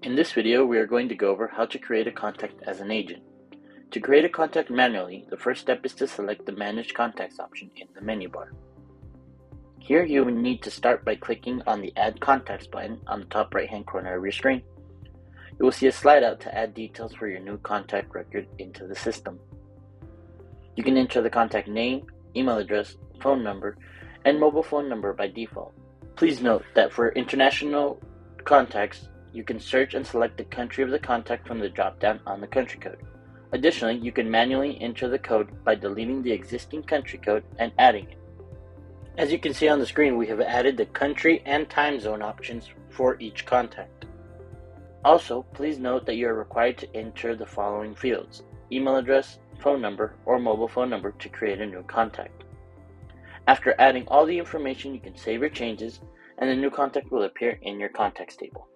In this video, we are going to go over how to create a contact as an agent. To create a contact manually, the first step is to select the Manage Contacts option in the menu bar. Here you will need to start by clicking on the Add Contacts button on the top right-hand corner of your screen. You will see a slide out to add details for your new contact record into the system. You can enter the contact name, email address, phone number, and mobile phone number by default. Please note that for international contacts, you can search and select the country of the contact from the drop-down on the country code. Additionally, you can manually enter the code by deleting the existing country code and adding it. As you can see on the screen, we have added the country and time zone options for each contact. Also, please note that you are required to enter the following fields: email address, phone number, or mobile phone number to create a new contact. After adding all the information, you can save your changes, and the new contact will appear in your contacts table.